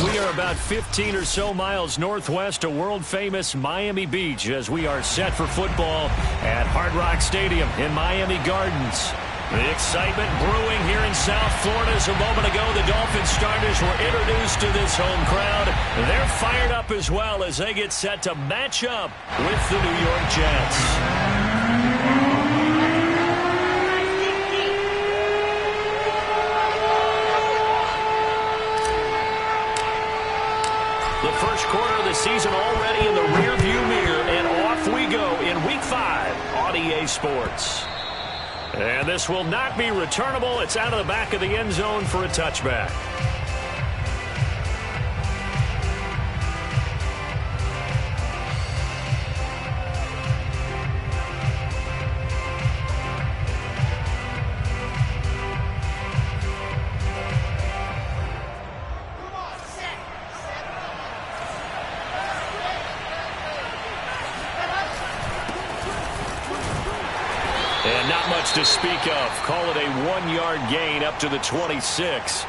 We are about 15 or so miles northwest of world-famous Miami Beach as we are set for football at Hard Rock Stadium in Miami Gardens. The excitement brewing here in South Florida as a moment ago the Dolphins starters were introduced to this home crowd. They're fired up as well as they get set to match up with the New York Jets. The first quarter of the season already in the rearview mirror, and off we go in Week 5 on EA Sports. And this will not be returnable. It's out of the back of the end zone for a touchback. And not much to speak of. Call it a 1-yard gain up to the 26.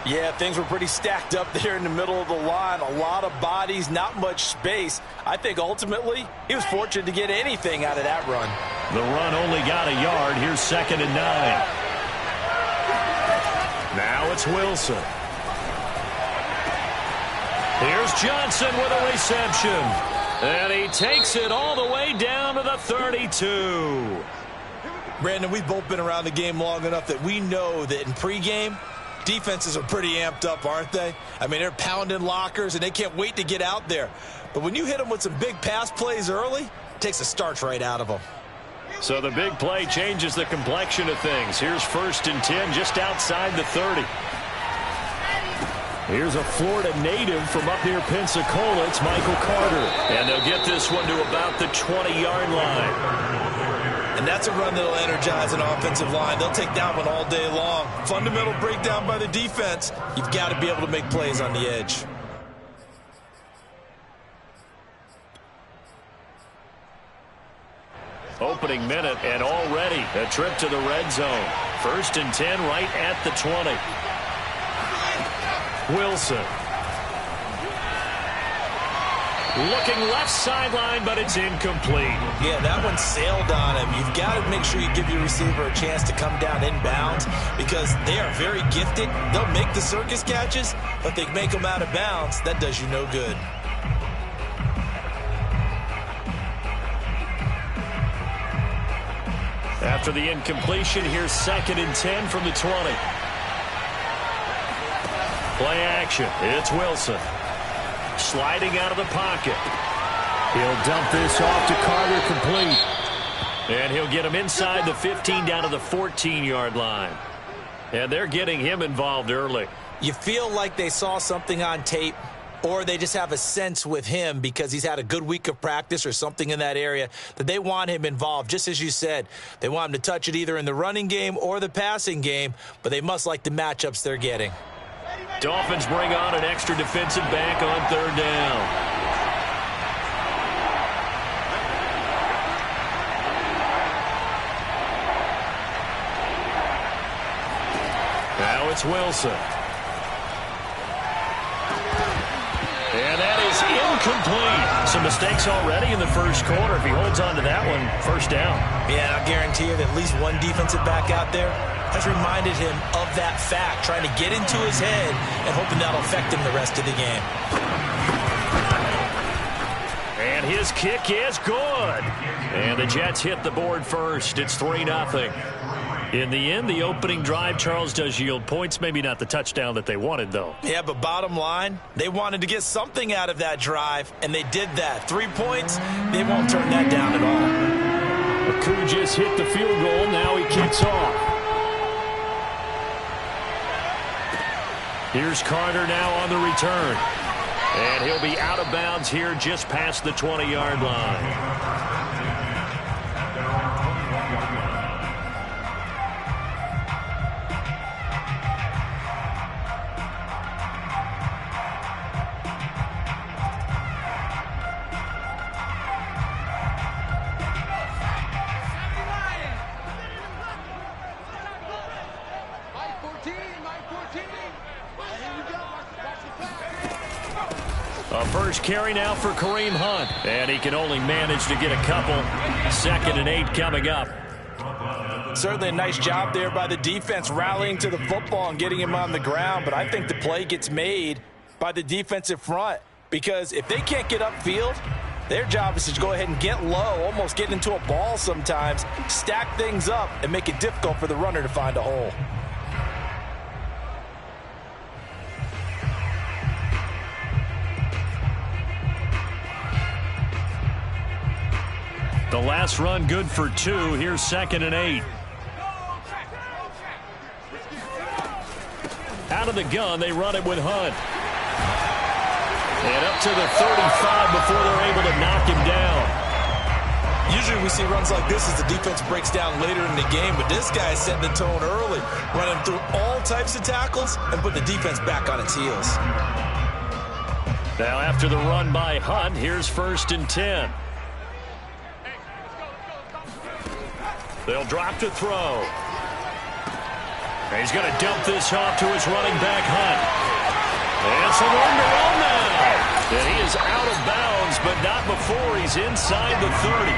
Yeah, things were pretty stacked up there in the middle of the line. A lot of bodies, not much space. I think ultimately he was fortunate to get anything out of that run. The run only got a yard. Here's 2nd and 9. Now it's Wilson. Here's Johnson with a reception. And he takes it all the way down to the 32. Brandon, we've both been around the game long enough that we know that in pregame, defenses are pretty amped up, aren't they? I mean, they're pounding lockers, and they can't wait to get out there. But when you hit them with some big pass plays early, it takes the starch right out of them. So the big play changes the complexion of things. Here's 1st and 10 just outside the 30. Here's a Florida native from up near Pensacola. It's Michael Carter. And they'll get this one to about the 20-yard line. And that's a run that'll energize an offensive line. They'll take that one all day long. Fundamental breakdown by the defense. You've got to be able to make plays on the edge. Opening minute, and already a trip to the red zone. 1st and 10 right at the 20. Wilson. Looking left sideline, but it's incomplete. Yeah, that one sailed on him. You've got to make sure you give your receiver a chance to come down inbounds because they are very gifted. They'll make the circus catches, but they make them out of bounds. That does you no good. After the incompletion, here's 2nd and 10 from the 20. Play action. It's Wilson. Sliding out of the pocket. He'll dump this off to Carter complete. And he'll get him inside the 15 down to the 14-yard line. And they're getting him involved early. You feel like they saw something on tape, or they just have a sense with him because he's had a good week of practice or something in that area that they want him involved. Just as you said, they want him to touch it either in the running game or the passing game, but they must like the matchups they're getting. Dolphins bring on an extra defensive back on 3rd down. Now it's Wilson. And that is incomplete. Some mistakes already in the first quarter. If he holds on to that one, 1st down. Yeah, I'll guarantee you that at least one defensive back out there has reminded him of that fact, trying to get into his head and hoping that'll affect him the rest of the game. And his kick is good. And the Jets hit the board first. It's 3-0. In the end, the opening drive, Charles, does yield points. Maybe not the touchdown that they wanted, though. Yeah, but bottom line, they wanted to get something out of that drive, and they did that. 3 points, they won't turn that down at all. Akou just hit the field goal. Now he kicks off. Here's Carter now on the return. And he'll be out of bounds here just past the 20-yard line. A first carry now for Kareem Hunt. And he can only manage to get a couple. 2nd and 8 coming up. Certainly a nice job there by the defense rallying to the football and getting him on the ground. But I think the play gets made by the defensive front. Because if they can't get upfield, their job is to go ahead and get low, almost get into a ball sometimes, stack things up, and make it difficult for the runner to find a hole. The last run good for 2. Here's 2nd and 8. Out of the gun, they run it with Hunt. And up to the 35 before they're able to knock him down. Usually we see runs like this as the defense breaks down later in the game, but this guy is setting the tone early, running through all types of tackles and put the defense back on its heels. Now after the run by Hunt, here's 1st and 10. They'll drop to throw. He's going to dump this off to his running back, Hunt. And some room to run now. And he is out of bounds, but not before he's inside the 30.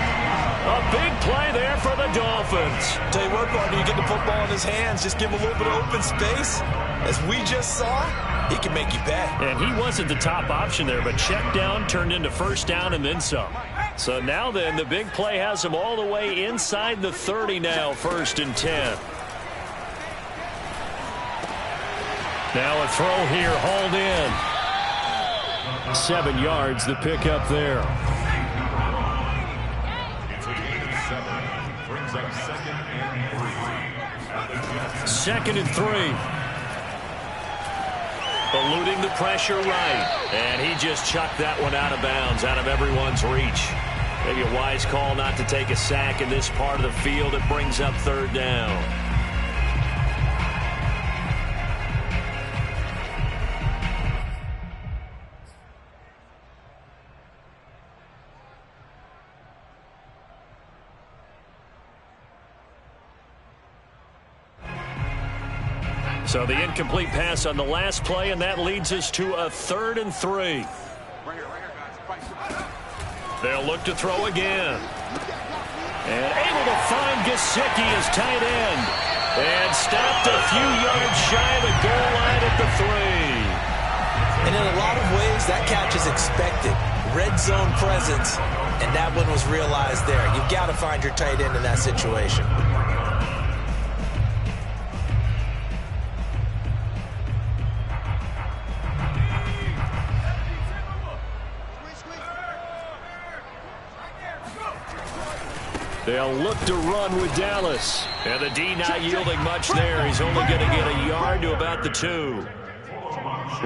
A big play there for the Dolphins. Tell you what, partner, you get the football in his hands, just give him a little bit of open space. As we just saw, he can make you pay. And he wasn't the top option there, but check down turned into 1st down and then some. So now then, the big play has him all the way inside the 30 now, 1st and 10. Now a throw here, hauled in. 7 yards, the pickup there. Brings up 2nd and 3. 2nd and 3. Eluding the pressure right. And he just chucked that one out of bounds, out of everyone's reach. Maybe a wise call not to take a sack in this part of the field. It brings up 3rd down. So the incomplete pass on the last play, and that leads us to a 3rd and 3. They'll look to throw again. And able to find Gesicki as tight end. And stopped a few yards shy of the goal line at the 3. And in a lot of ways, that catch is expected. Red zone presence, and that one was realized there. You've got to find your tight end in that situation. They'll look to run with Dallas. And the D not yielding much there. He's only going to get a yard to about the 2.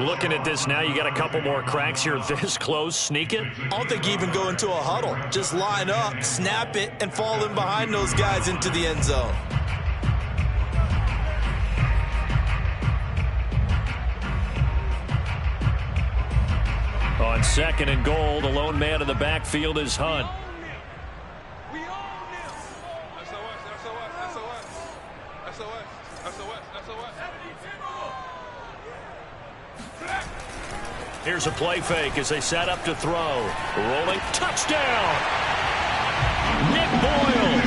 Looking at this now, you got a couple more cracks here this close. Sneak it? I don't think you even go into a huddle. Just line up, snap it, and fall in behind those guys into the end zone. On 2nd and goal, the lone man in the backfield is Hunt. Here's a play fake as they set up to throw. Rolling. Touchdown! Nick Boyle,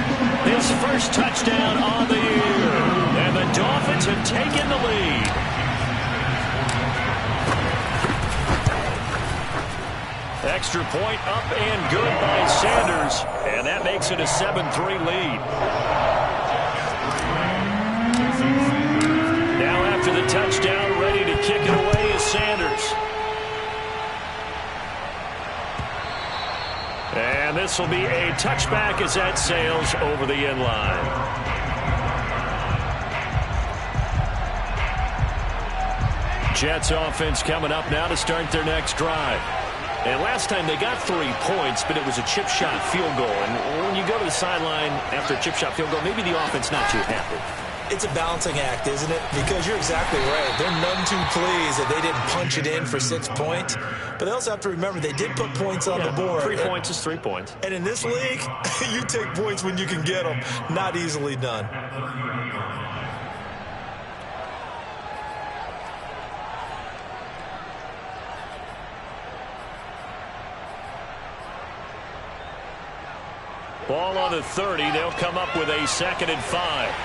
his first touchdown on the year. And the Dolphins have taken the lead. Extra point up and good by Sanders. And that makes it a 7-3 lead. Now after the touchdown, ready to kick it away is Sanders. And this will be a touchback as that sails over the end line. Jets offense coming up now to start their next drive. And last time they got 3 points, but it was a chip shot field goal. And when you go to the sideline after a chip shot field goal, maybe the offense not too happy. It's a balancing act, isn't it? Because you're exactly right. They're none too pleased that they didn't punch it in for 6 points. But they also have to remember they did put points on the board. 3 points is 3 points. And in this league, you take points when you can get them. Not easily done. Ball on the 30. They'll come up with a 2nd and 5.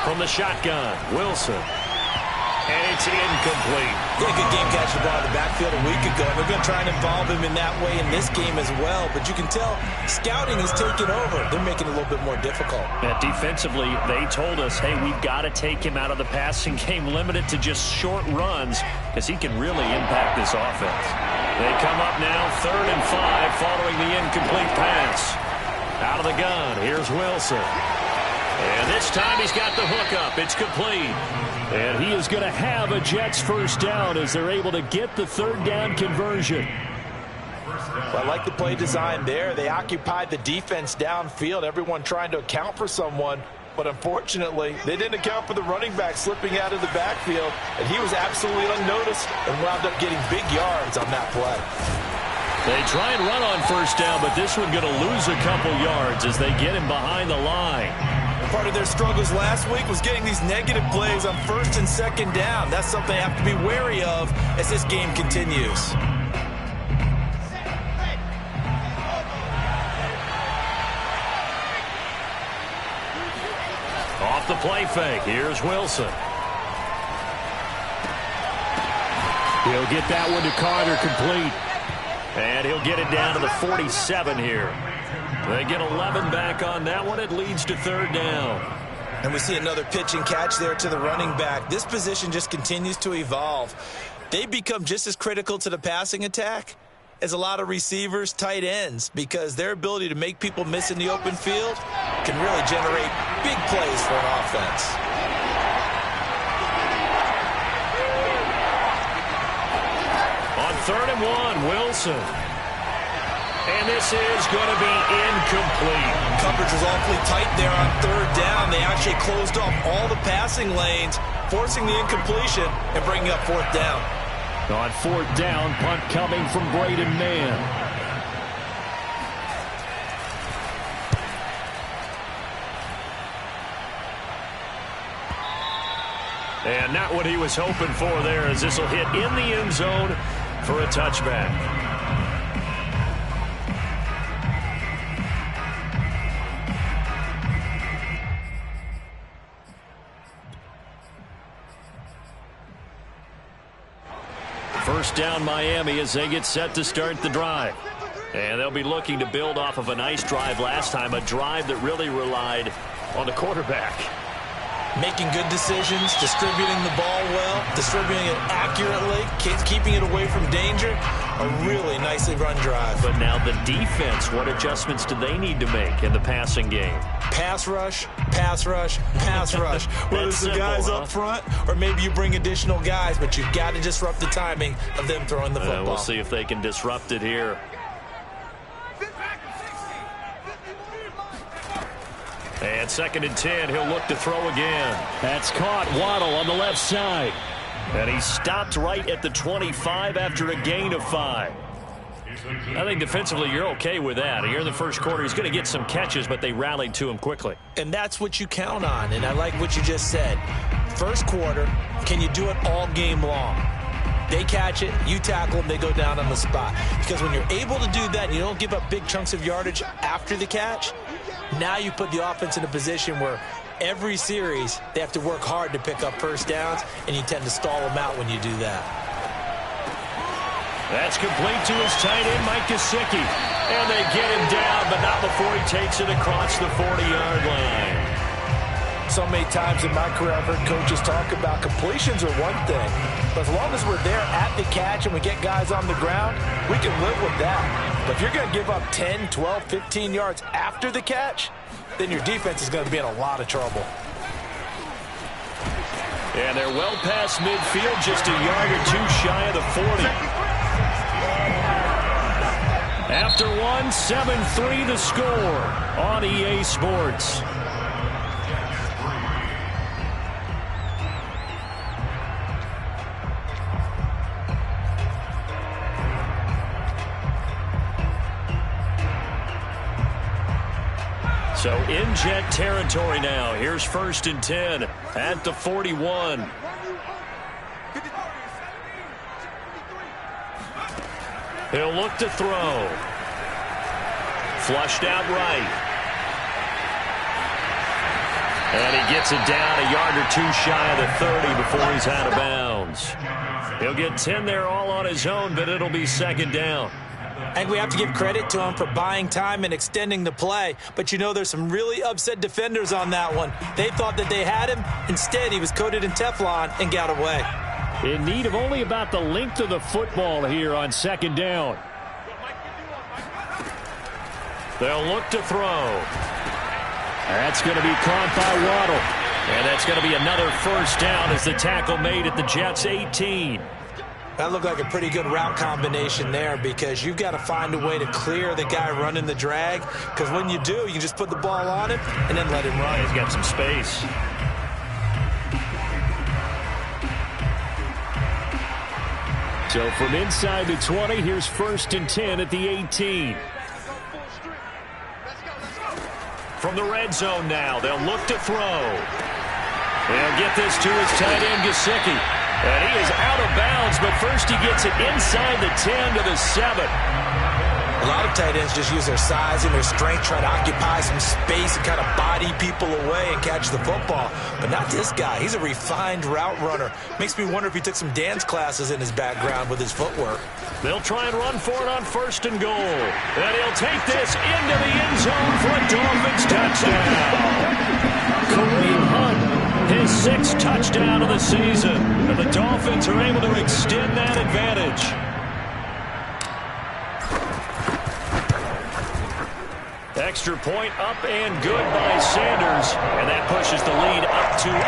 From the shotgun, Wilson. And it's incomplete. Yeah, good game catching the ball in the backfield a week ago. They're going to try and involve him in that way in this game as well. But you can tell scouting is taking over. They're making it a little bit more difficult. Yeah, defensively, they told us, hey, we've got to take him out of the passing game, limited to just short runs, because he can really impact this offense. They come up now 3rd and 5 following the incomplete pass. Out of the gun, here's Wilson. And this time he's got the hook up. It's complete. And he is going to have a Jets first down as they're able to get the 3rd down conversion. Well, I like the play design there. They occupied the defense downfield, everyone trying to account for someone. But unfortunately, they didn't account for the running back slipping out of the backfield. And he was absolutely unnoticed and wound up getting big yards on that play. They try and run on first down, but this one going to lose a couple yards as they get him behind the line. Part of their struggles last week was getting these negative plays on 1st and 2nd down. That's something they have to be wary of as this game continues. Off the play fake, here's Wilson. He'll get that one to Carter, complete. And he'll get it down to the 47 here. They get 11 back on that one. It leads to 3rd down. And we see another pitch and catch there to the running back. This position just continues to evolve. They become just as critical to the passing attack as a lot of receivers, tight ends, because their ability to make people miss in the open field can really generate big plays for an offense. On 3rd and 1, Wilson. And this is going to be incomplete. Coverage was awfully tight there on 3rd down. They actually closed off all the passing lanes, forcing the incompletion and bringing up 4th down. On 4th down, punt coming from Braden Mann. And not what he was hoping for there, as this will hit in the end zone for a touchback. First down Miami as they get set to start the drive. And they'll be looking to build off of a nice drive last time, a drive that really relied on the quarterback. Making good decisions, distributing the ball well, distributing it accurately, keeping it away from danger. A really nicely run drive. But now the defense, what adjustments do they need to make in the passing game? Pass rush, pass rush, pass rush. Whether it's the guys up front or maybe you bring additional guys, but you've got to disrupt the timing of them throwing the football. We'll see if they can disrupt it here. And 2nd and 10, he'll look to throw again. That's caught. Waddle on the left side. And he stopped right at the 25 after a gain of 5. I think defensively you're okay with that. Here in the first quarter, he's going to get some catches, but they rallied to him quickly. And that's what you count on, and I like what you just said. First quarter, can you do it all game long? They catch it, you tackle them, they go down on the spot. Because when you're able to do that and you don't give up big chunks of yardage after the catch, now you put the offense in a position where every series they have to work hard to pick up first downs, and you tend to stall them out when you do that. That's complete to his tight end, Mike Gesicki. And they get him down, but not before he takes it across the 40-yard line. So many times in my career, I've heard coaches talk about completions are one thing, but as long as we're there at the catch and we get guys on the ground, we can live with that. But if you're going to give up 10, 12, 15 yards after the catch, then your defense is going to be in a lot of trouble. And they're well past midfield, just a yard or two shy of the 40. After one, 7-3 the score on EA Sports. So in Jet territory now. Here's 1st and 10 at the 41. He'll look to throw. Flushed out right. And he gets it down a yard or two shy of the 30 before he's out of bounds. He'll get 10 there all on his own, but it'll be second down. I think we have to give credit to him for buying time and extending the play. But, you know, there's some really upset defenders on that one. They thought that they had him. Instead, he was coated in Teflon and got away. In need of only about the length of the football here on second down. They'll look to throw. That's going to be caught by Waddle. And that's going to be another first down as the tackle made at the Jets' 18. That looked like a pretty good route combination there because you've got to find a way to clear the guy running the drag, because when you do, you can just put the ball on him and then let him run. He's got some space. So from inside the 20, here's 1st and 10 at the 18. From the red zone now, they'll look to throw. They'll get this to his tight end, Gesicki. And he is out of bounds, but first he gets it inside the 10 to the 7. A lot of tight ends just use their size and their strength, try to occupy some space and kind of body people away and catch the football. But not this guy. He's a refined route runner. Makes me wonder if he took some dance classes in his background with his footwork. They'll try and run for it on 1st and goal. And he'll take this into the end zone for a Dolphins touchdown. Kareem Hunt, his 6th touchdown of the season. And the Dolphins are able to extend that advantage. Extra point up and good by Sanders. And that pushes the lead up to 11.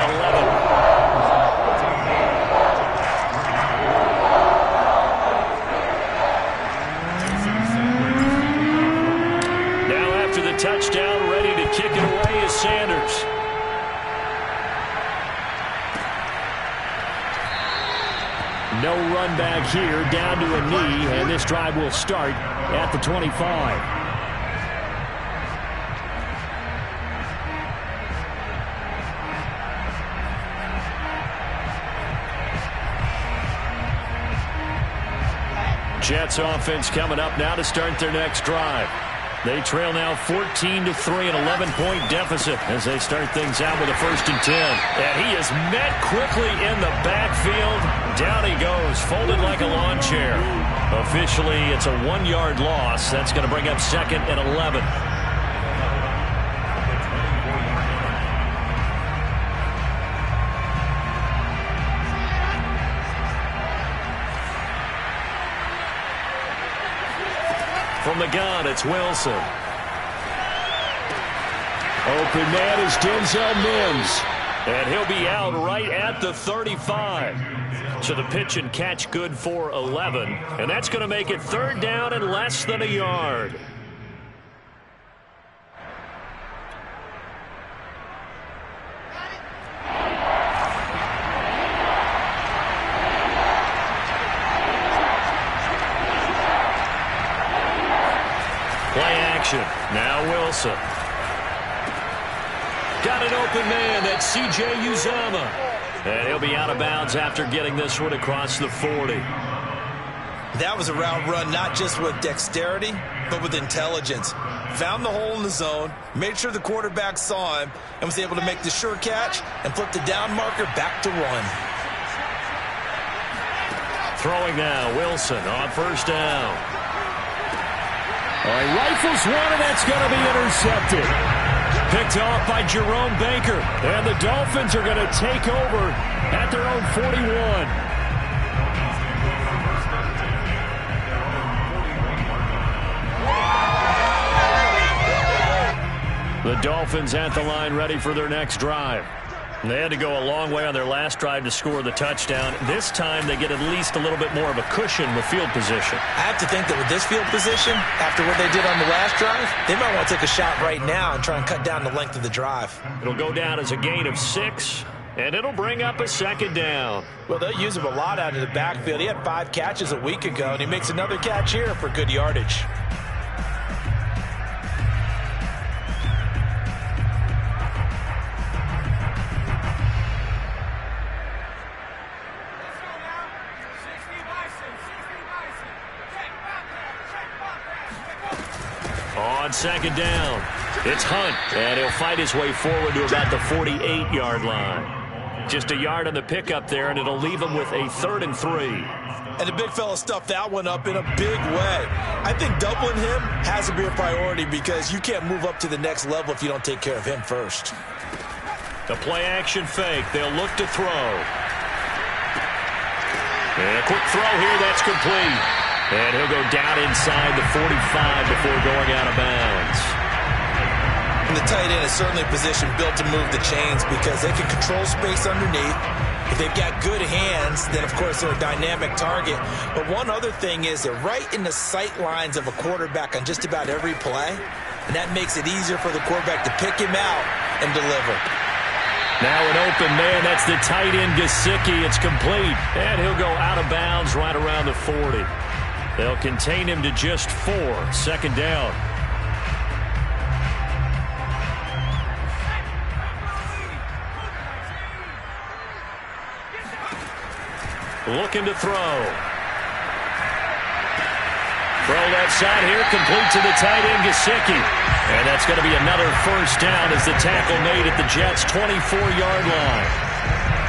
Now after the touchdown, ready to kick it away is Sanders. No run back here, down to a knee, and this drive will start at the 25. Jets offense coming up now to start their next drive. They trail now 14-3, an 11-point deficit as they start things out with a 1st and 10. And he is met quickly in the backfield. Down he goes, folded like a lawn chair. Officially, it's a 1-yard loss. That's going to bring up 2nd and 11. From the gun, it's Wilson. Open man is Denzel Mims. And he'll be out right at the 35. So the pitch and catch good for 11. And that's going to make it 3rd down and less than a yard. Now Wilson. Got an open man. That's C.J. Uzomah. And he'll be out of bounds after getting this one across the 40. That was a route run not just with dexterity, but with intelligence. Found the hole in the zone, made sure the quarterback saw him, and was able to make the sure catch and flip the down marker back to 1. Throwing now, Wilson on 1st down. All right, rifles one, and that's going to be intercepted. Picked off by Jerome Baker. And the Dolphins are going to take over at their own 41. The Dolphins at the line ready for their next drive. They had to go a long way on their last drive to score the touchdown. This time they get at least a little bit more of a cushion with field position. I have to think that with this field position, after what they did on the last drive, they might want to take a shot right now and try and cut down the length of the drive. It'll go down as a gain of 6, and it'll bring up a 2nd down. Well, they'll use him a lot out of the backfield. He had 5 catches a week ago, and he makes another catch here for good yardage. On second down, it's Hunt, and he'll fight his way forward to about the 48-yard line. Just a yard on the pickup there, and it'll leave him with a 3rd and 3. And the big fella stuffed that one up in a big way. I think doubling him has to be a priority because you can't move up to the next level if you don't take care of him first. The play-action fake. They'll look to throw. And a quick throw here. That's complete. And he'll go down inside the 45 before going out of bounds. And the tight end is certainly a position built to move the chains because they can control space underneath. If they've got good hands, then, of course, they're a dynamic target. But one other thing is they're right in the sight lines of a quarterback on just about every play. And that makes it easier for the quarterback to pick him out and deliver. Now an open man. That's the tight end, Gesicki. It's complete. And he'll go out of bounds right around the 40. They'll contain him to just 4. Second down. Looking to throw. Throw left side here, complete to the tight end, Gesicki. And that's going to be another first down as the tackle made at the Jets' 24-yard line.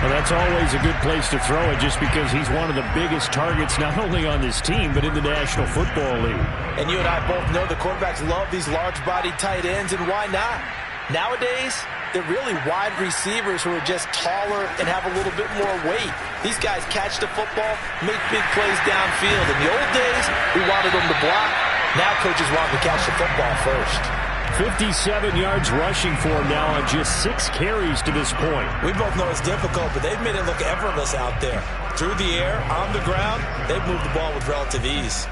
Well, that's always a good place to throw it just because he's one of the biggest targets not only on this team but in the National Football League. And you and I both know the quarterbacks love these large-bodied tight ends, and why not? Nowadays, they're really wide receivers who are just taller and have a little bit more weight. These guys catch the football, make big plays downfield. In the old days, we wanted them to block. Now coaches want them to catch the football first. 57 yards rushing for him now on just 6 carries to this point. We both know it's difficult, but they've made it look effortless out there. Through the air, on the ground, they've moved the ball with relative ease.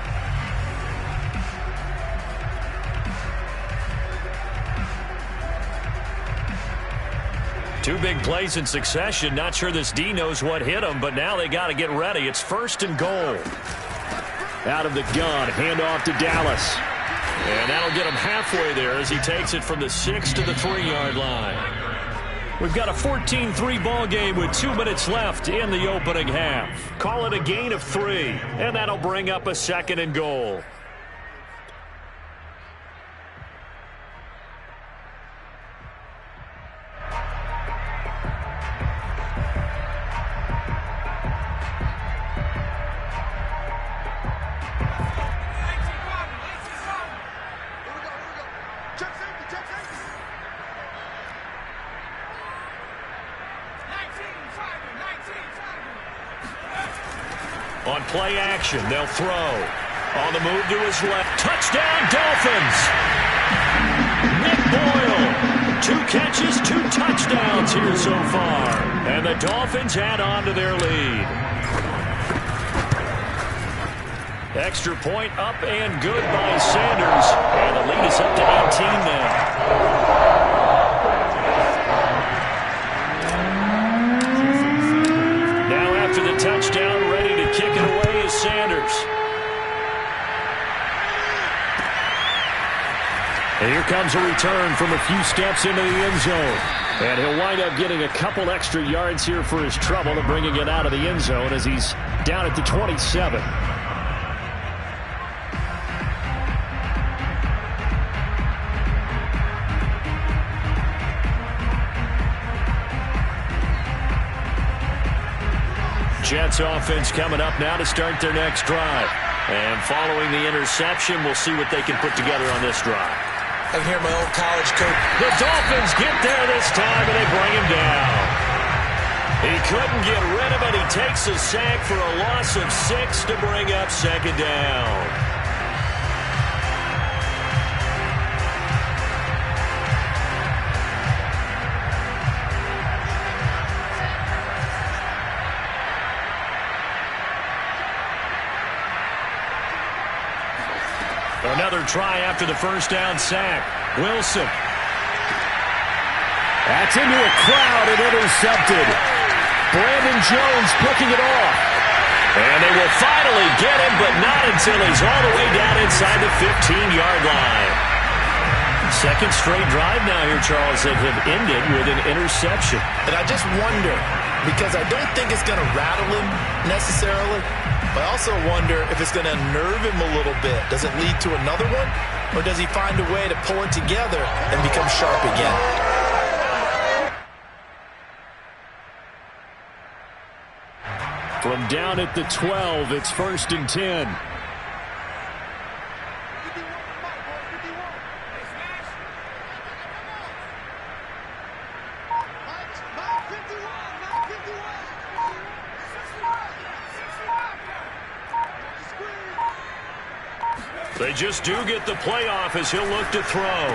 Two big plays in succession. Not sure this D knows what hit him, but now they got to get ready. It's 1st and goal. Out of the gun, handoff to Dallas. And that'll get him halfway there as he takes it from the 6 to the 3-yard line. We've got a 14-3 ball game with 2 minutes left in the opening half. Call it a gain of 3, and that'll bring up a 2nd and goal. On play action, they'll throw. On the move to his left. Touchdown, Dolphins! Nick Boyle. 2 catches, 2 touchdowns here so far. And the Dolphins add on to their lead. Extra point up and good by Sanders. And the lead is up to 18 now. Touchdown, ready to kick it away is Sanders. And here comes a return from a few steps into the end zone. And he'll wind up getting a couple extra yards here for his trouble to bringing it out of the end zone as he's down at the 27. Jets offense coming up now to start their next drive. And following the interception, we'll see what they can put together on this drive. I can hear my old college coach. The Dolphins get there this time, and they bring him down. He couldn't get rid of it. He takes a sack for a loss of 6 to bring up 2nd down. Another try after the first down sack. Wilson. That's into a crowd and intercepted. Brandon Jones picking it off. And they will finally get him, but not until he's all the way down inside the 15-yard line. 2nd straight drive now here, Charles, that have ended with an interception. And I just wonder, because I don't think it's going to rattle him necessarily, but I also wonder if it's going to unnerve him a little bit. Does it lead to another one? or does he find a way to pull it together and become sharp again? From down at the 12, it's 1st and 10. They just do get the playoff as he'll look to throw.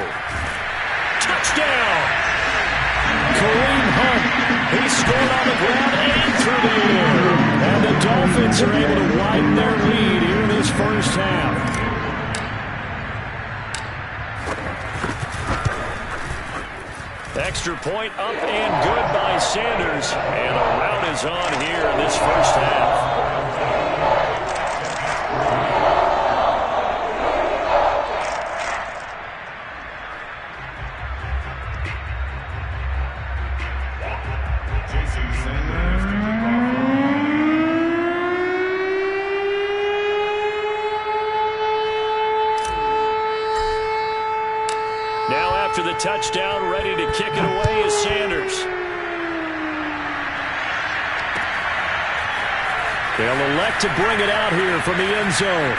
Touchdown! Kareem Hunt. He scored on the ground and through the air. And the Dolphins are able to widen their lead here in this first half. Extra point up and good by Sanders. And a rout is on here in this first half. After the touchdown, ready to kick it away is Sanders. They'll elect to bring it out here from the end zone.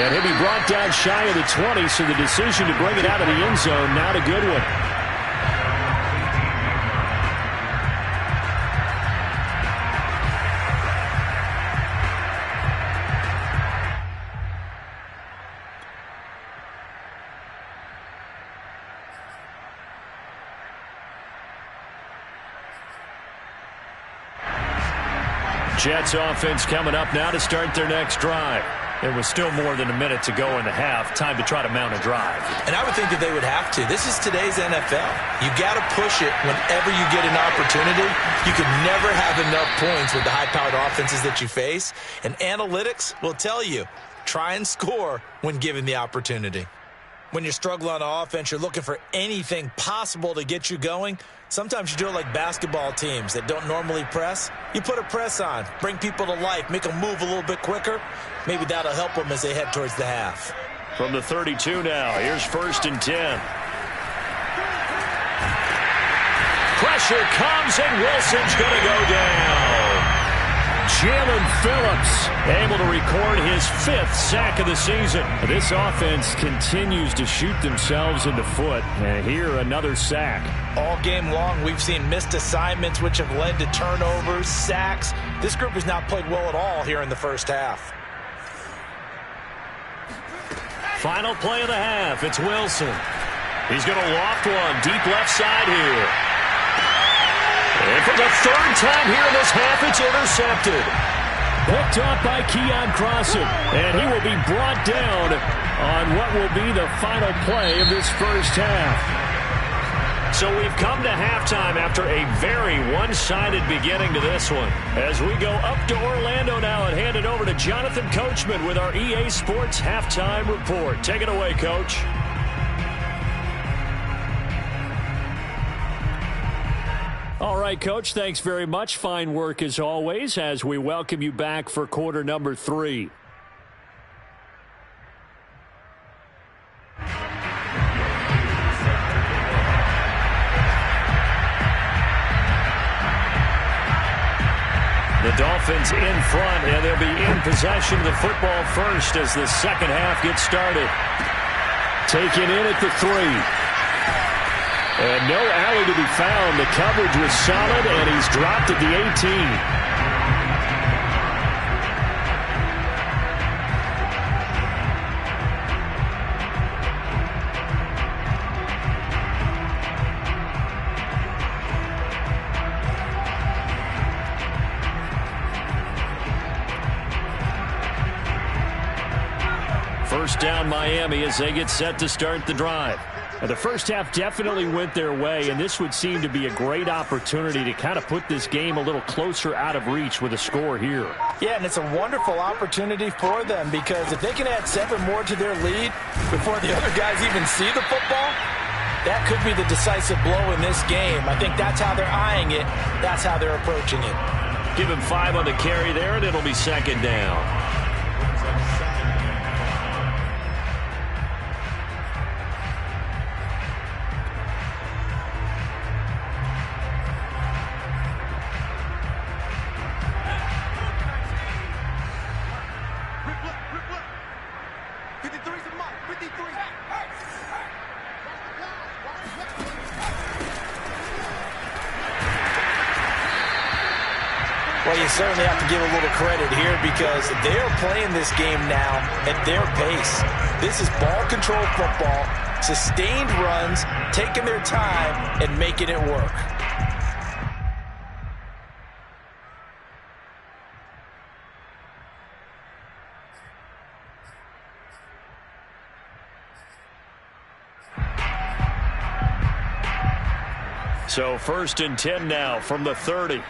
And he'll be brought down shy of the 20, so the decision to bring it out of the end zone, not a good one. Jets offense coming up now to start their next drive. There was still more than a minute to go in the half. Time to try to mount a drive. And I would think that they would have to. This is today's NFL. You got to push it whenever you get an opportunity. You can never have enough points with the high-powered offenses that you face. And analytics will tell you, try and score when given the opportunity. When you're struggling on offense, you're looking for anything possible to get you going. Sometimes you do it like basketball teams that don't normally press. You put a press on, bring people to life, make them move a little bit quicker. Maybe that'll help them as they head towards the half. From the 32 now, here's 1st and 10. Pressure comes and Wilson's going to go down. Jalen Phillips able to record his 5th sack of the season. This offense continues to shoot themselves in the foot. And here another sack. All game long, we've seen missed assignments which have led to turnovers, sacks. This group has not played well at all here in the first half. Final play of the half. It's Wilson. He's going to loft one deep left side here. And for the 3rd time here in this half, it's intercepted. Picked off by Keon Crossan. And he will be brought down on what will be the final play of this first half. So we've come to halftime after a very one-sided beginning to this one. As we go up to Orlando now and hand it over to Jonathan Coachman with our EA Sports Halftime Report. Take it away, Coach. All right, Coach, thanks very much. Fine work as always as we welcome you back for quarter number 3. The Dolphins in front, and they'll be in possession of the football first as the second half gets started. Taken in at the 3. And no alley to be found. The coverage was solid, and he's dropped at the 18. First down Miami as they get set to start the drive. Now, the first half definitely went their way, and this would seem to be a great opportunity to kind of put this game a little closer out of reach with a score here. Yeah, and it's a wonderful opportunity for them because if they can add 7 more to their lead before the other guys even see the football, that could be the decisive blow in this game. I think that's how they're eyeing it. That's how they're approaching it. Give him 5 on the carry there, and it'll be second down. Well, you certainly have to give a little credit here because they are playing this game now at their pace. This is ball control football, sustained runs, taking their time and making it work. So 1st and 10 now from the 30.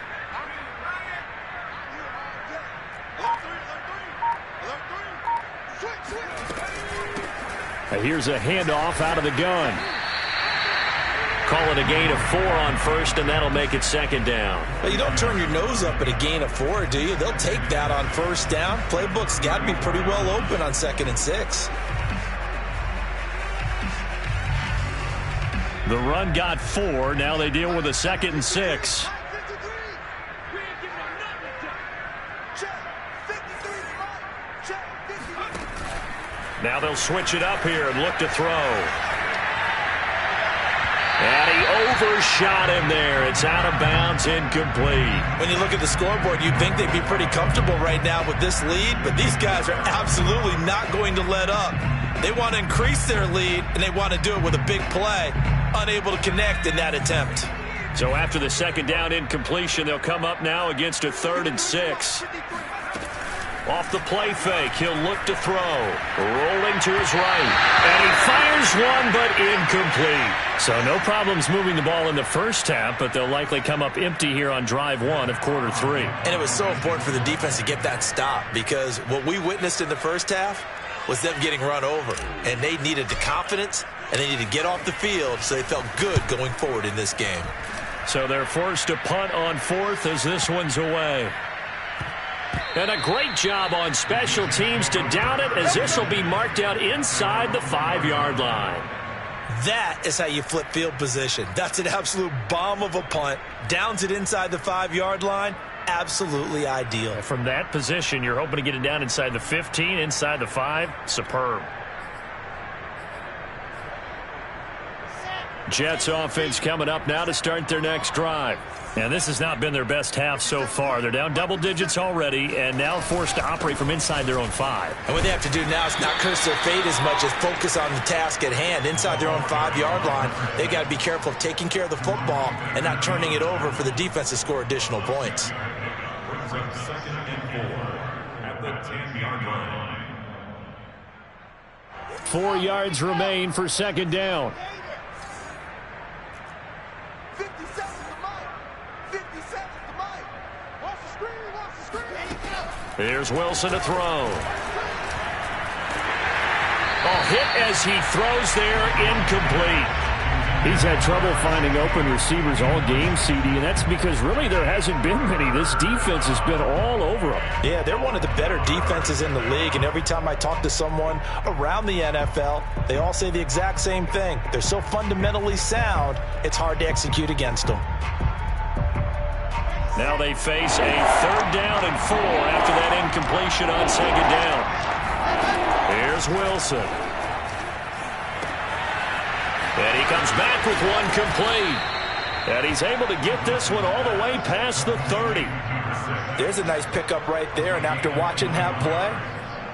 Here's a handoff out of the gun. Call it a gain of 4 on 1st, and that'll make it 2nd down. Well, you don't turn your nose up at a gain of 4, do you? They'll take that on 1st down. Playbook's got to be pretty well open on 2nd and 6. The run got 4. Now they deal with a 2nd and 6. Now they'll switch it up here and look to throw. And he overshot him there. It's out of bounds, incomplete. When you look at the scoreboard, you'd think they'd be pretty comfortable right now with this lead, but these guys are absolutely not going to let up. They want to increase their lead, and they want to do it with a big play. Unable to connect in that attempt. So after the 2nd down incompletion, they'll come up now against a 3rd and 6. Off the play fake, he'll look to throw. Rolling to his right. And he fires one, but incomplete. So no problems moving the ball in the first half, but they'll likely come up empty here on drive 1 of quarter 3. And it was so important for the defense to get that stop because what we witnessed in the first half was them getting run over. And they needed the confidence, and they needed to get off the field so they felt good going forward in this game. So they're forced to punt on 4th as this one's away. And a great job on special teams to down it as this will be marked out inside the 5-yard line. That is how you flip field position. That's an absolute bomb of a punt. Downs it inside the 5-yard line. Absolutely ideal. From that position, you're hoping to get it down inside the 15, inside the 5. Superb. Jets offense coming up now to start their next drive. And this has not been their best half so far. They're down double digits already and now forced to operate from inside their own 5. And what they have to do now is not curse their fate as much as focus on the task at hand. Inside their own 5-yard line, they've got to be careful of taking care of the football and not turning it over for the defense to score additional points. 2nd and 4 at the 10-yard line. 4 yards remain for 2nd down. Here's Wilson to throw. Hit as he throws there, incomplete. He's had trouble finding open receivers all game, CD, and that's because really there hasn't been many. This defense has been all over them. Yeah, they're one of the better defenses in the league, and every time I talk to someone around the NFL, they all say the exact same thing. They're so fundamentally sound, it's hard to execute against them. Now they face a 3rd down and 4 after that incompletion on 2nd down. Here's Wilson. And he comes back with one complete. And he's able to get this one all the way past the 30. There's a nice pickup right there, and after watching that play,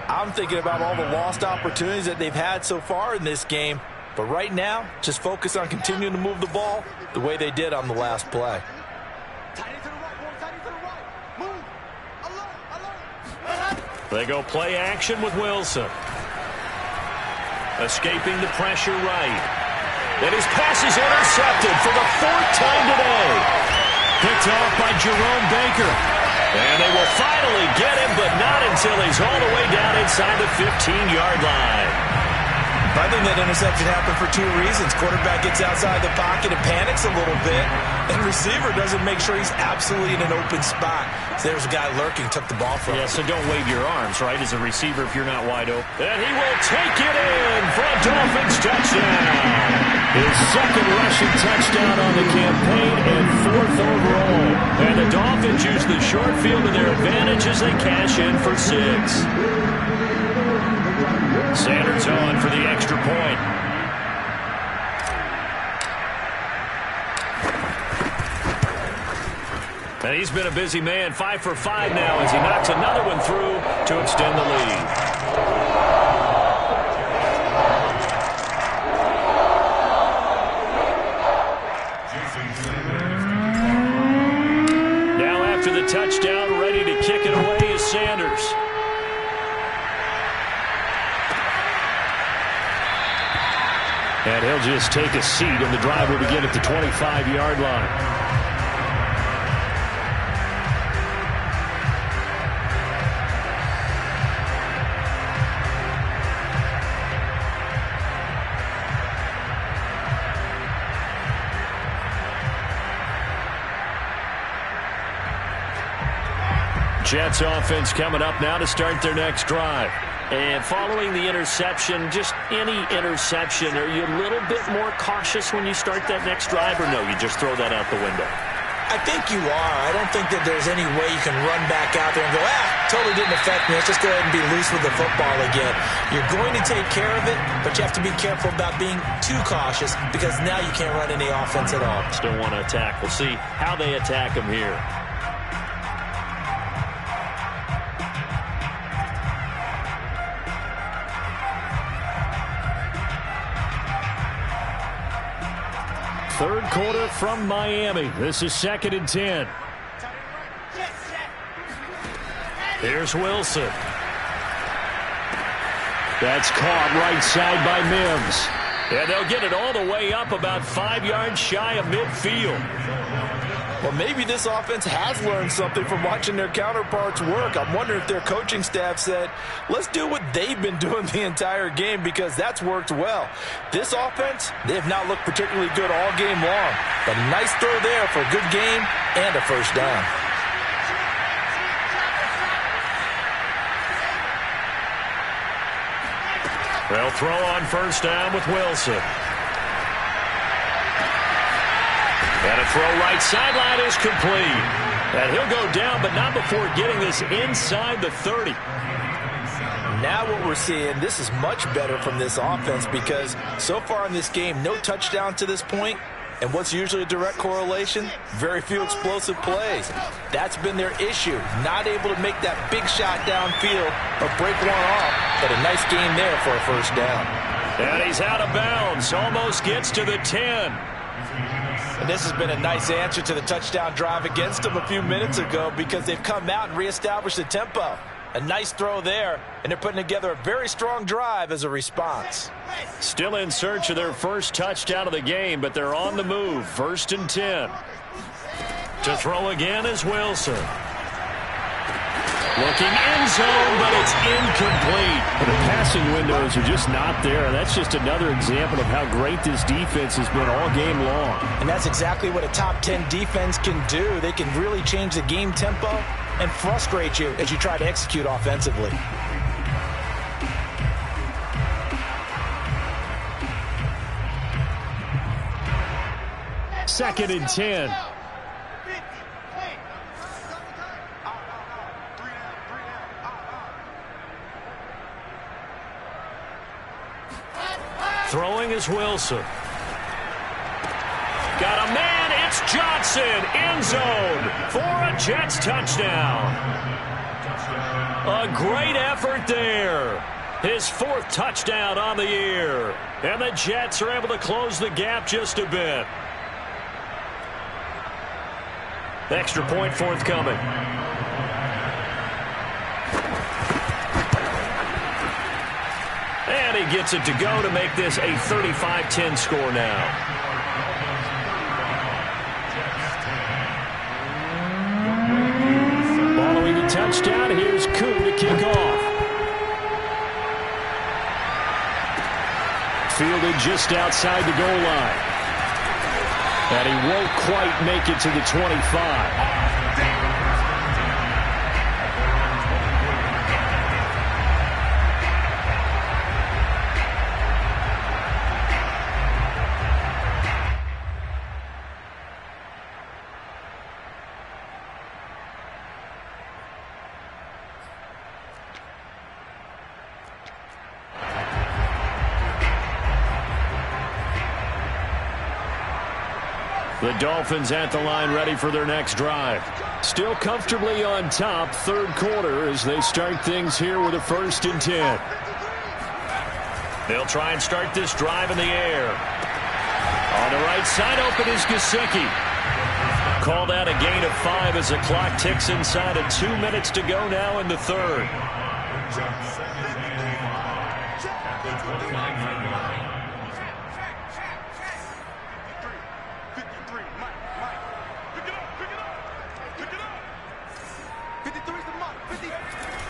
I'm thinking about all the lost opportunities that they've had so far in this game. But right now, just focus on continuing to move the ball the way they did on the last play. They go play action with Wilson. Escaping the pressure right. And his pass is intercepted for the 4th time today. Picked off by Jerome Baker. And they will finally get him, but not until he's all the way down inside the 15-yard line. I think that interception happened for 2 reasons. Quarterback gets outside the pocket and panics a little bit, and receiver doesn't make sure he's absolutely in an open spot. So there's a guy lurking, took the ball from him. Yeah, so don't wave your arms, right, as a receiver if you're not wide open. And he will take it in for a Dolphins touchdown. His 2nd rushing touchdown on the campaign and 4th overall. And the Dolphins use the short field to their advantage as they cash in for 6. Sanders on for the extra point. And he's been a busy man, 5 for 5 now as he knocks another one through to extend the lead. Now after the touchdown, ready to kick it away is Sanders. And he'll just take a seat, and the drive will begin at the 25-yard line. Jets offense coming up now to start their next drive. And following the interception, just any interception, are you a little bit more cautious when you start that next drive, or no, you just throw that out the window? I think you are. I don't think that there's any way you can run back out there and go, totally didn't affect me. Let's just go ahead and be loose with the football again. You're going to take care of it, but you have to be careful about being too cautious because now you can't run any offense at all. Still want to attack. We'll see how they attack him here. Third quarter from Miami. This is 2nd and 10. Here's Wilson. That's caught right side by Mims. And they'll get it all the way up about 5 yards shy of midfield. Well, maybe this offense has learned something from watching their counterparts work. I'm wondering if their coaching staff said, let's do what they've been doing the entire game because that's worked well. This offense, they have not looked particularly good all game long. But a nice throw there for a good game and a first down. They'll throw on first down with Wilson. And a throw right sideline is complete. And he'll go down, but not before getting this inside the 30. Now what we're seeing, this is much better from this offense because so far in this game, no touchdown to this point. And what's usually a direct correlation? Very few explosive plays. That's been their issue. Not able to make that big shot downfield or break one off. But a nice game there for a first down. And he's out of bounds. Almost gets to the 10. And this has been a nice answer to the touchdown drive against them a few minutes ago because they've come out and reestablished the tempo. A nice throw there, and they're putting together a very strong drive as a response. Still in search of their first touchdown of the game, but they're on the move. 1st and 10. To throw again is Wilson. Looking end zone, but it's incomplete. The passing windows are just not there. That's just another example of how great this defense has been all game long. And that's exactly what a top 10 defense can do. They can really change the game tempo and frustrate you as you try to execute offensively. Second and 10. Throwing is Wilson. Got a man. It's Johnson. End zone for a Jets touchdown. A great effort there. His 4th touchdown on the year. And the Jets are able to close the gap just a bit. Extra point forthcoming. And he gets it to go to make this a 35-10 score now. Following the touchdown, here's Koo to kick off. Fielded just outside the goal line. And he won't quite make it to the 25. The Dolphins at the line ready for their next drive. Still comfortably on top, third quarter as they start things here with a 1st and 10. They'll try and start this drive in the air. On the right side, open is Gesicki. Called out a gain of 5 as the clock ticks inside of 2 minutes to go now in the third.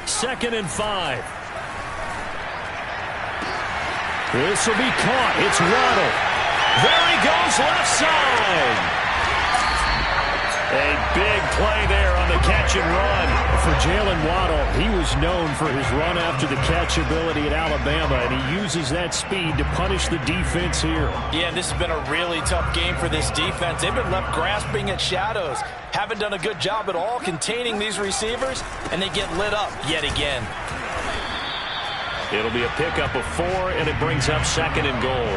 Second and 5. This will be caught. It's Waddle. There he goes, left side. A big play there on the catch and run. For Jalen Waddle, he was known for his run after the catch ability at Alabama, and he uses that speed to punish the defense here. Yeah, and this has been a really tough game for this defense. They've been left grasping at shadows. Haven't done a good job at all containing these receivers, and they get lit up yet again. It'll be a pickup of 4, and it brings up 2nd and goal.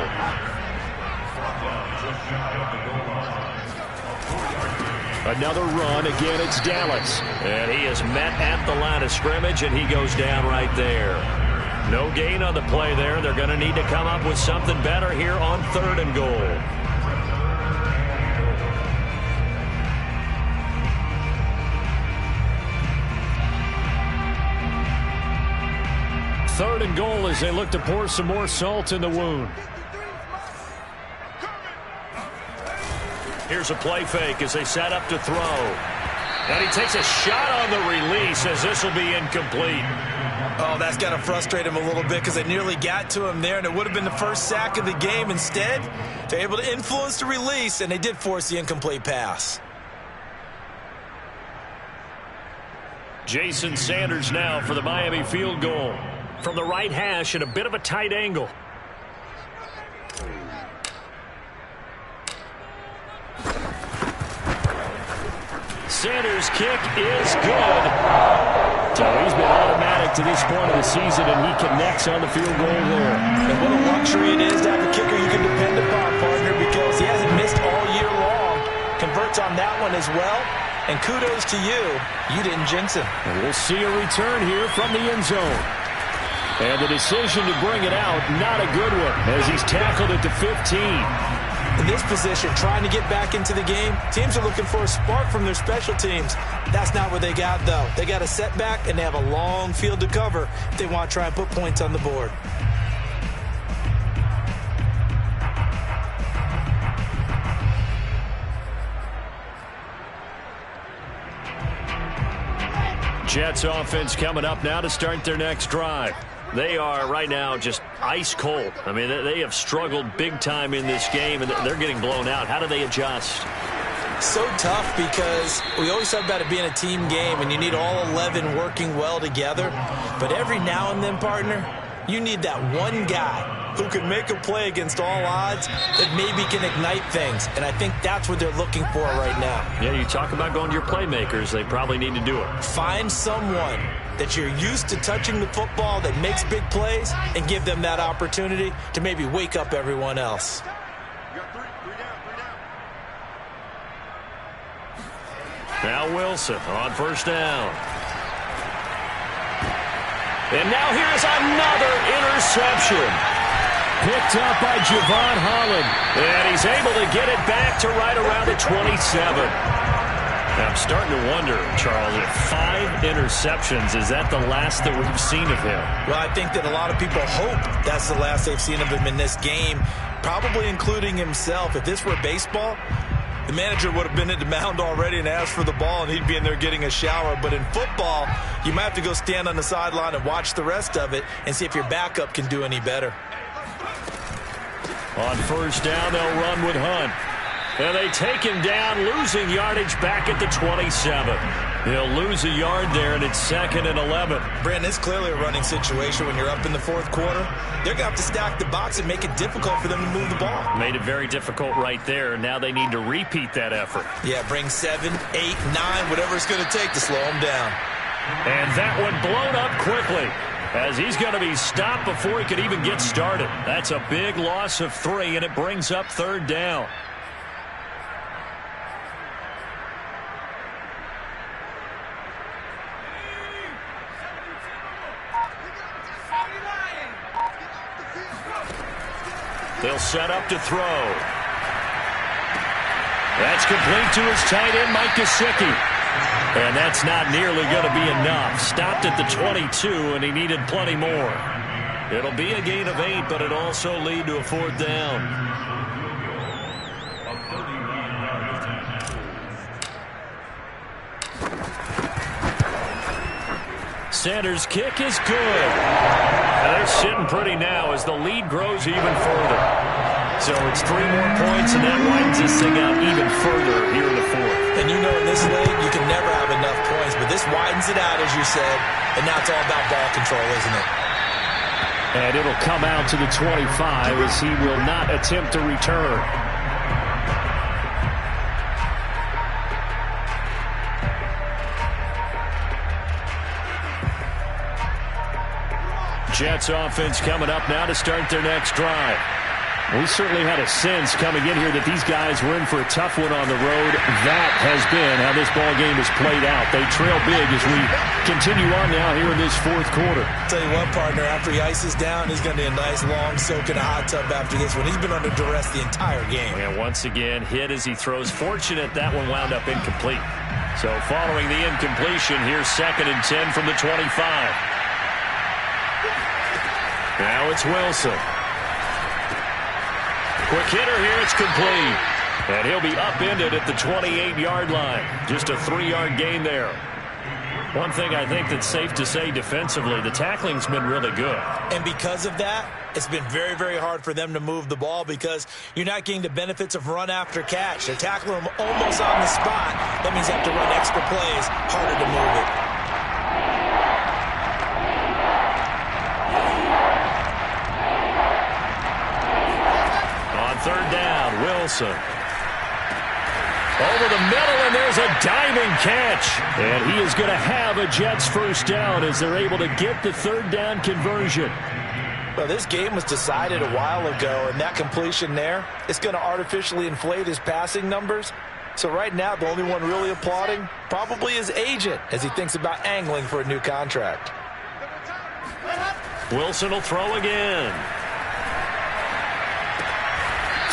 Another run. Again, it's Dallas. And he is met at the line of scrimmage, and he goes down right there. No gain on the play there. They're going to need to come up with something better here on 3rd and goal. Third and goal as they look to pour some more salt in the wound. Here's a play fake as they set up to throw. And he takes a shot on the release as this will be incomplete. Oh, that's got to frustrate him a little bit because they nearly got to him there, and it would have been the first sack of the game. Instead, they're able to influence the release, and they did force the incomplete pass. Jason Sanders now for the Miami field goal. From the right hash at a bit of a tight angle. Sanders' kick is good. So he's been automatic to this point of the season, and he connects on the field goal there. And what a luxury it is to have a kicker you can depend upon, partner, because he hasn't missed all year long. Converts on that one as well. And kudos to you. You didn't jinx him. And we'll see a return here from the end zone. And the decision to bring it out, not a good one, as he's tackled at the 15. In this position, trying to get back into the game, teams are looking for a spark from their special teams. That's not what they got, though. They got a setback, and they have a long field to cover if they want to try and put points on the board. Jets offense coming up now to start their next drive. They are right now just ice cold. I mean, they have struggled big time in this game, and they're getting blown out. How do they adjust? So tough because we always talk about it being a team game, and you need all 11 working well together. But every now and then, partner, you need that one guy who can make a play against all odds that maybe can ignite things. And I think that's what they're looking for right now. Yeah, you talk about going to your playmakers. They probably need to do it. Find someone that you're used to touching the football that makes big plays and give them that opportunity to maybe wake up everyone else. Now Wilson on first down. And now here's another interception. Picked up by Javon Holland. And he's able to get it back to right around the 27. Now, I'm starting to wonder, Charles, if 5 interceptions, is that the last that we've seen of him? Well, I think that a lot of people hope that's the last they've seen of him in this game, probably including himself. If this were baseball, the manager would have been at the mound already and asked for the ball, and he'd be in there getting a shower. But in football, you might have to go stand on the sideline and watch the rest of it and see if your backup can do any better. On first down, they'll run with Hunt. And they take him down, losing yardage back at the 27. They'll lose a yard there, and it's 2nd and 11. Brandon, it's clearly a running situation when you're up in the fourth quarter. They're going to have to stack the box and make it difficult for them to move the ball. Made it very difficult right there. Now they need to repeat that effort. Yeah, bring 7, 8, 9, whatever it's going to take to slow them down. And that one blown up quickly, as he's going to be stopped before he could even get started. That's a big loss of 3, and it brings up 3rd down. They'll set up to throw. That's complete to his tight end, Mike Gesicki. And that's not nearly going to be enough. Stopped at the 22, and he needed plenty more. It'll be a gain of 8, but it'll also lead to a 4th down. Sanders' kick is good. And they're sitting pretty now as the lead grows even further. So it's 3 more points, and that widens this thing out even further here in the 4th. And you know in this league, you can never have enough points, but this widens it out, as you said, and now it's all about ball control, isn't it? And it'll come out to the 25 as he will not attempt to return. Jets offense coming up now to start their next drive. We certainly had a sense coming in here that these guys were in for a tough one on the road. That has been how this ball game has played out. They trail big as we continue on now here in this 4th quarter. Tell you what, partner, after he ices down, he's going to be a nice long soak in a hot tub after this one. He's been under duress the entire game. And once again, hit as he throws. Fortunate that one wound up incomplete. So following the incompletion, here's 2nd and 10 from the 25. Now it's Wilson. Quick hitter here, it's complete. And he'll be upended at the 28-yard line. Just a 3-yard gain there. One thing I think that's safe to say defensively, the tackling's been really good. And because of that, it's been very, very hard for them to move the ball because you're not getting the benefits of run after catch. They're tackling them almost on the spot. That means they have to run extra plays, harder to move it. Third down, Wilson. Over the middle, and there's a diving catch. And he is going to have a Jets first down as they're able to get the 3rd down conversion. Well, this game was decided a while ago, and that completion there is going to artificially inflate his passing numbers. So right now, the only one really applauding probably his agent as he thinks about angling for a new contract. Wilson will throw again.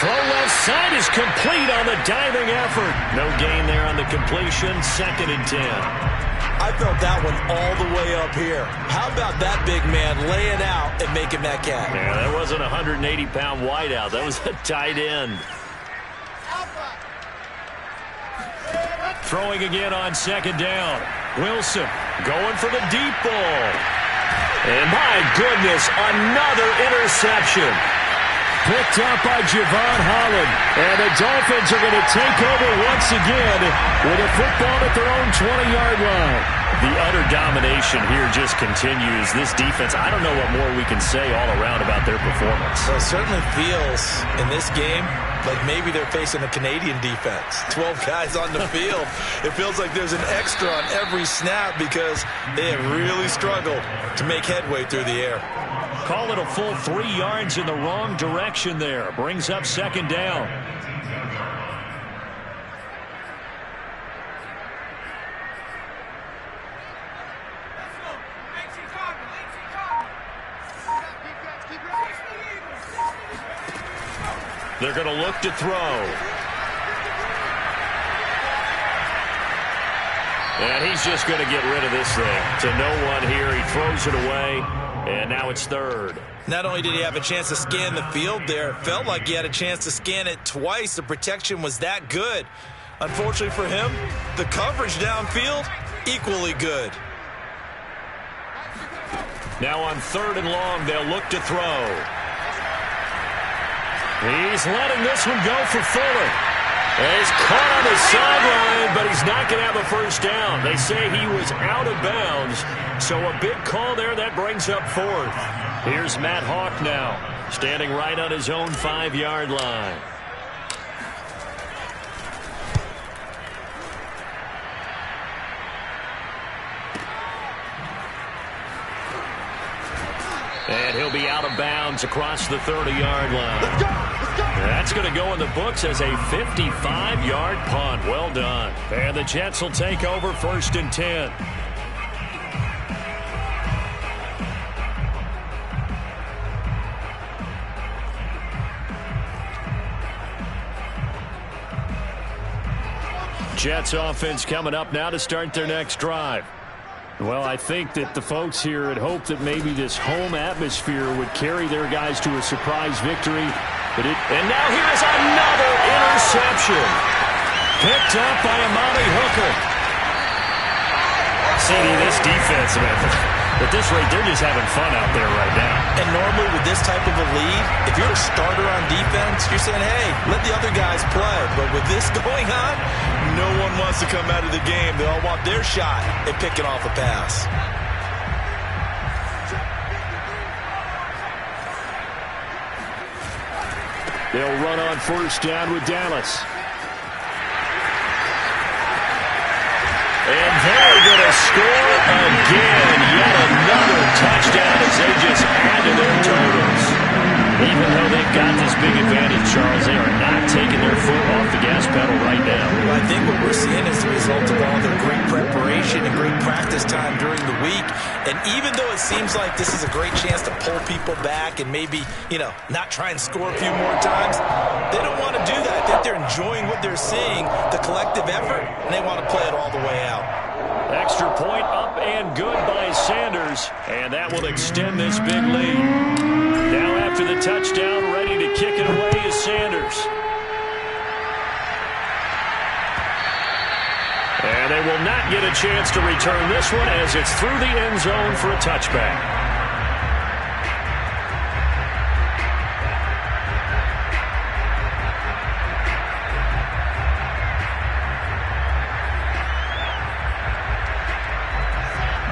Throw left side is complete on the diving effort. No gain there on the completion. 2nd and 10. I felt that one all the way up here. How about that big man laying out and making that catch? Yeah, that wasn't a 180-pound wideout. That was a tight end. Throwing again on 2nd down. Wilson going for the deep ball. And my goodness, another interception. Picked up by Javon Holland. And the Dolphins are going to take over once again with a football at their own 20-yard line. The utter domination here just continues. This defense, I don't know what more we can say all around about their performance. Well, it certainly feels in this game like maybe they're facing a Canadian defense. 12 guys on the field. It feels like there's an extra on every snap because they have really struggled to make headway through the air. Call it a full 3 yards in the wrong direction there. Brings up 2nd down. They're going to look to throw. And he's just going to get rid of this thing. To no one here. He throws it away. And now it's 3rd. Not only did he have a chance to scan the field there, it felt like he had a chance to scan it twice. The protection was that good. Unfortunately for him, the coverage downfield, equally good. Now on 3rd and long, they'll look to throw. He's letting this one go for Fuller. He's caught on the sideline, but he's not going to have a first down. They say he was out of bounds, so a big call there that brings up 4th. Here's Matt Hawk now, standing right on his own 5-yard line. And he'll be out of bounds across the 30-yard line. Let's go! Let's go! That's going to go in the books as a 55-yard punt. Well done. And the Jets will take over 1st and 10. Jets offense coming up now to start their next drive. Well, I think that the folks here had hoped that maybe this home atmosphere would carry their guys to a surprise victory. And now here is another interception. Picked up by Amani Hooker. CD, this defense, man, at this rate, they're just having fun out there right now. And normally with this type of a lead, if you're a starter on defense, you're saying, hey, let the other guys play. But with this going on, no one wants to come out of the game. They all want their shot at picking off a pass. They'll run on first down with Dallas. And they're going to score again. Yet another touchdown as they just add to their totals. Even though they've got this big advantage, Charles, they are not taking their foot off the gas pedal right now. Well, I think what we're seeing is the result of all their great preparation and great practice time during the week. And even though it seems like this is a great chance to pull people back and maybe, not try and score a few more times, they don't want to do that. I think they're enjoying what they're seeing, the collective effort, and they want to play it all the way out. Extra point up and good by Sanders, and that will extend this big lead. Now after the touchdown, ready to kick it away is Sanders. And they will not get a chance to return this one as it's through the end zone for a touchback.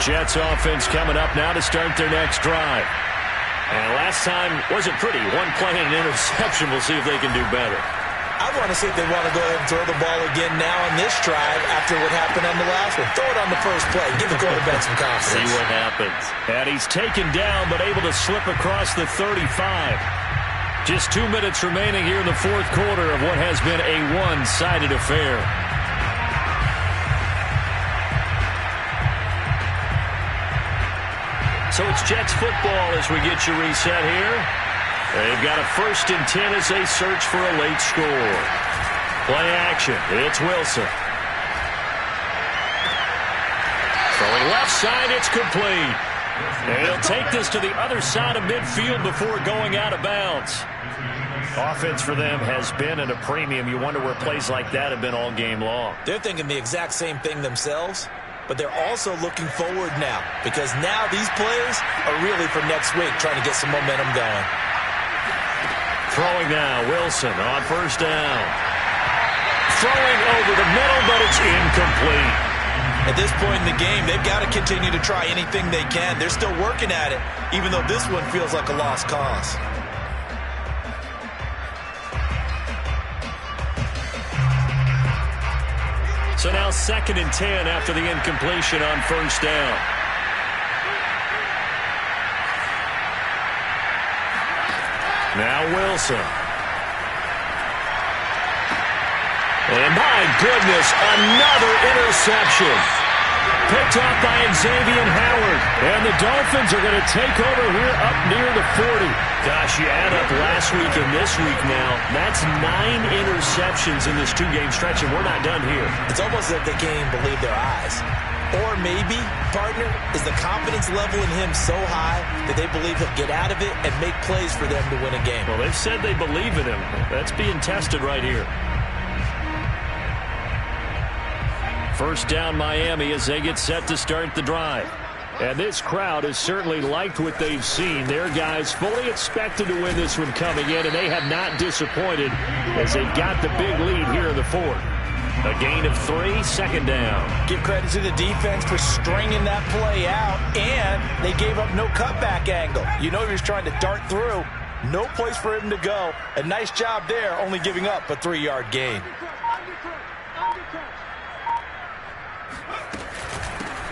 Jets offense coming up now to start their next drive. And last time wasn't pretty. One play and an interception. We'll see if they can do better. I want to see if they want to go ahead and throw the ball again now on this drive after what happened on the last one. Throw it on the first play. Give the quarterback some confidence. See what happens. And he's taken down but able to slip across the 35. Just 2 minutes remaining here in the fourth quarter of what has been a one-sided affair. So it's Jets football as we get you reset here. They've got a 1st and 10 as they search for a late score. Play action. It's Wilson. Throwing left side, it's complete. And he'll take this to the other side of midfield before going out of bounds. Offense for them has been at a premium. You wonder where plays like that have been all game long. They're thinking the exact same thing themselves. But they're also looking forward now because now these plays are really for next week, trying to get some momentum going. Throwing now, Wilson on first down. Throwing over the middle, but it's incomplete. At this point in the game, they've got to continue to try anything they can. They're still working at it, even though this one feels like a lost cause. So now 2nd and 10 after the incompletion on first down. Now Wilson. And my goodness, another interception. Picked off by Xavier Howard. And the Dolphins are going to take over here up near the 40. Gosh, you add up last week and this week now. That's 9 interceptions in this 2-game stretch, and we're not done here. It's almost as if they can't even believe their eyes. Or maybe, partner, is the confidence level in him so high that they believe he'll get out of it and make plays for them to win a game. Well, they've said they believe in him. That's being tested right here. First down Miami as they get set to start the drive. And this crowd has certainly liked what they've seen. Their guys fully expected to win this one coming in, and they have not disappointed as they've got the big lead here in the fourth. A gain of 3, 2nd down. Give credit to the defense for stringing that play out, and they gave up no cutback angle. You know he was trying to dart through. No place for him to go. A nice job there, only giving up a 3-yard gain.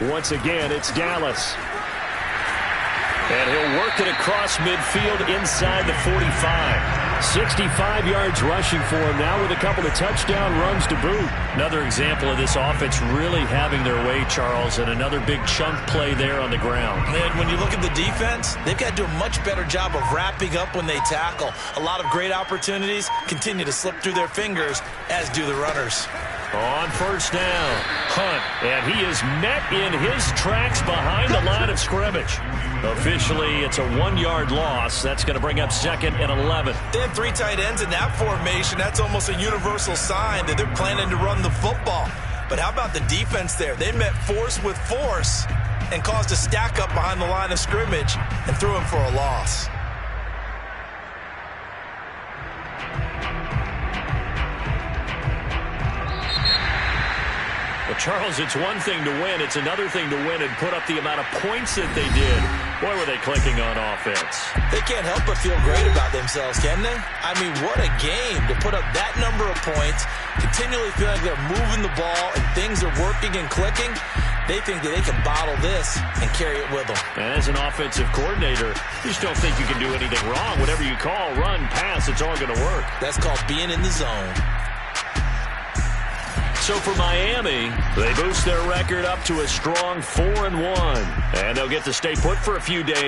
Once again, it's Dallas. And he'll work it across midfield inside the 45. 65 yards rushing for him now with a couple of touchdown runs to boot. Another example of this offense really having their way, Charles, and another big chunk play there on the ground. And when you look at the defense, they've got to do a much better job of wrapping up when they tackle. A lot of great opportunities continue to slip through their fingers, as do the runners. On first down, Hunt, and he is met in his tracks behind the line of scrimmage. Officially, it's a 1-yard loss. That's going to bring up 2nd and 11. They have 3 tight ends in that formation. That's almost a universal sign that they're planning to run the football. But how about the defense there? They met force with force and caused a stack up behind the line of scrimmage and threw him for a loss. Well, Charles, it's one thing to win. It's another thing to win and put up the amount of points that they did. Boy, were they clicking on offense. They can't help but feel great about themselves, can they? I mean, what a game to put up that number of points, continually feeling like they're moving the ball and things are working and clicking. They think that they can bottle this and carry it with them. As an offensive coordinator, you just don't think you can do anything wrong. Whatever you call, run, pass, it's all going to work. That's called being in the zone. So for Miami, they boost their record up to a strong 4-1. And they'll get to stay put for a few days.